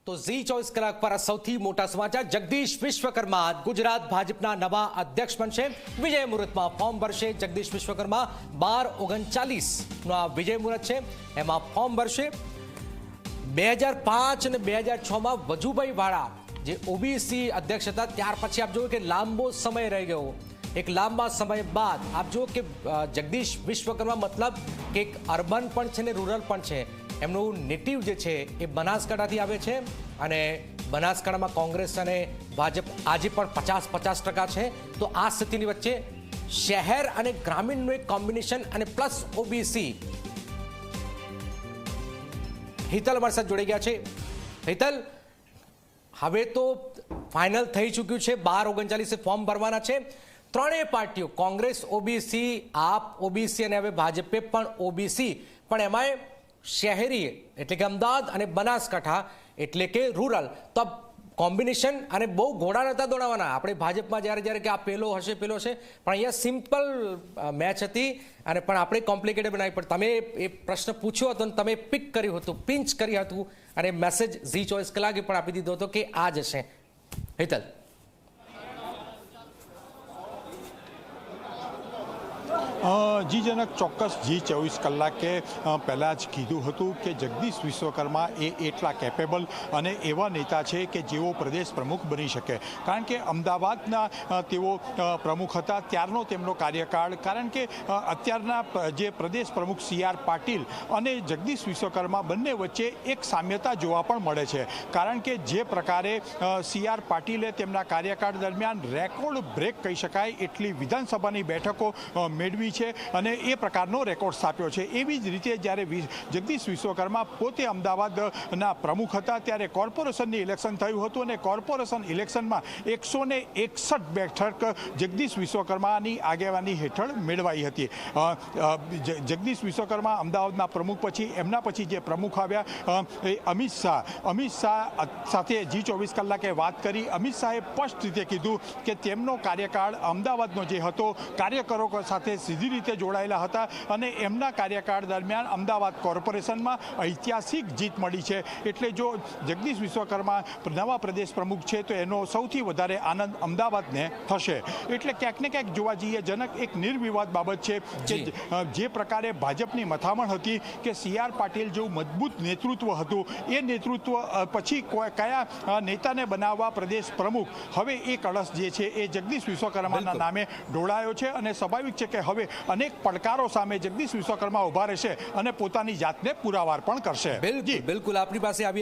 તો ઝી 24 કલાક પર સૌથી મોટા સમાચાર જગદીશ વિશ્વકર્મા ગુજરાત ભાજપના નવા અધ્યક્ષ બનશે। વિજય મુહૂર્તમાં ફોર્મ ભરશે જગદીશ વિશ્વકર્મા। 12:39 નો આ વિજય મુહૂર્ત છે, એમાં ફોર્મ ભરશે। 2005 અને 2006 માં વજુભાઈ વાળા જે ઓબીસી અધ્યક્ષ હતા, ત્યાર પછી આપ જોયું કે લાંબો સમય રહી ગયો। એક લાંબા સમય બાદ આપ જો કે જગદીશ વિશ્વકર્મા મતલબ કે એક અર્બન પણ છે ને રૂરલ પણ છે। એમનું નેટિવ જે છે એ બનાસકાંઠાથી આવે છે અને બનાસકાંઠામાં કોંગ્રેસ અને ભાજપ આજે પણ 50-50% છે। તો આ સ્થિતિની વચ્ચે શહેર અને ગ્રામીણનું એક કોમ્બિનેશન અને પ્લસ ઓબીસી। હિતલ અમારી સાથે જોડાઈ ગયા છે। હિતલ, હવે તો ફાઇનલ થઈ ચૂક્યું છે, 12:39 ફોર્મ ભરવાના છે। ત્રણેય પાર્ટીઓ કોંગ્રેસ ઓબીસી, આપ ઓબીસી અને હવે ભાજપે પણ ઓબીસી, પણ એમાંય શહેરી એટલે કે અમદાવાદ અને બનાસકાંઠા એટલે કે રૂરલ। તો કોમ્બિનેશન અને બહુ ઘોડા નહોતા દોડાવવાના। આપણે ભાજપમાં જ્યારે કે આ પેલો હશે પેલો છે, પણ અહીંયા સિમ્પલ મેચ હતી અને પણ આપણે કોમ્પ્લિકેટેડ બનાવી। પણ તમે એ પ્રશ્ન પૂછ્યો હતો અને તમે પિક કર્યું હતું, પિંચ કર્યું હતું અને મેસેજ ઝી 24 કલાકે પણ આપી દીધો હતો કે આ જશે। હિતલ, જી જનક ચોક્કસ જી 24 કલાકે પહેલાં જ કીધું હતું કે જગદીશ વિશ્વકર્મા એ એટલા કેપેબલ અને એવા નેતા છે કે જેઓ પ્રદેશ પ્રમુખ બની શકે। કારણ કે અમદાવાદના તેઓ પ્રમુખ હતા ત્યારનો તેમનો કાર્યકાળ, કારણ કે અત્યારના જે પ્રદેશ પ્રમુખ CR પાટીલ અને જગદીશ વિશ્વકર્મા બંને વચ્ચે એક સામ્યતા જોવા પણ મળે છે। કારણ કે જે પ્રકારે CR પાટીલે તેમના કાર્યકાળ દરમિયાન રેકોર્ડ બ્રેક કહી શકાય એટલી વિધાનસભાની બેઠકો મેળવી છે અને એ પ્રકારનો રેકોર્ડ સ્થાપ્યો છે। એવી જ રીતે જ્યારે જગદીશ વિશ્વકર્મા પોતે અમદાવાદના પ્રમુખ હતા ત્યારે કોર્પોરેશનની ઇલેક્શન થયું હતું અને કોર્પોરેશન ઇલેક્શનમાં 161 બેઠક જગદીશ વિશ્વકર્માની આગેવાની હેઠળ મેળવાઈ હતી। જગદીશ વિશ્વકર્મા અમદાવાદના પ્રમુખ પછી એમના પછી જે પ્રમુખ આવ્યા એ અમિત શાહ સાથે જી 24 કલાકે વાત કરી। અમિત શાહે સ્પષ્ટ રીતે કીધું કે તેમનો કાર્યકાળ અમદાવાદનો જે હતો કાર્યકરો સાથે સીધી રીતે જોડાયેલા હતા અને એમના કાર્યકાળ દરમિયાન અમદાવાદ કોર્પોરેશનમાં ઐતિહાસિક જીત મળી છે। એટલે જો જગદીશ વિશ્વકર્મા નવા પ્રદેશ પ્રમુખ છે તો એનો સૌથી વધારે આનંદ અમદાવાદને થશે। એટલે ક્યાંક ને ક્યાંક જોવા જઈએ જનક એક નિર્વિવાદ બાબત છે કે જે પ્રકારે ભાજપની મથામણ હતી કે CR પાટીલ જેવું મજબૂત નેતૃત્વ હતું, એ નેતૃત્વ પછી કયા નેતાને બનાવવા પ્રદેશ પ્રમુખ, હવે એ કળશ જે છે એ જગદીશ વિશ્વકર્માના નામે ઢોળાયો છે અને સ્વાભાવિક છે કે હવે અનેક પડકારો સામે જગદીશ વિશ્વકર્મા ઉભા રહેશે અને પોતાની જાતને પુરાવાર પણ કરશે। બિલકુલ આપણી પાસે આવી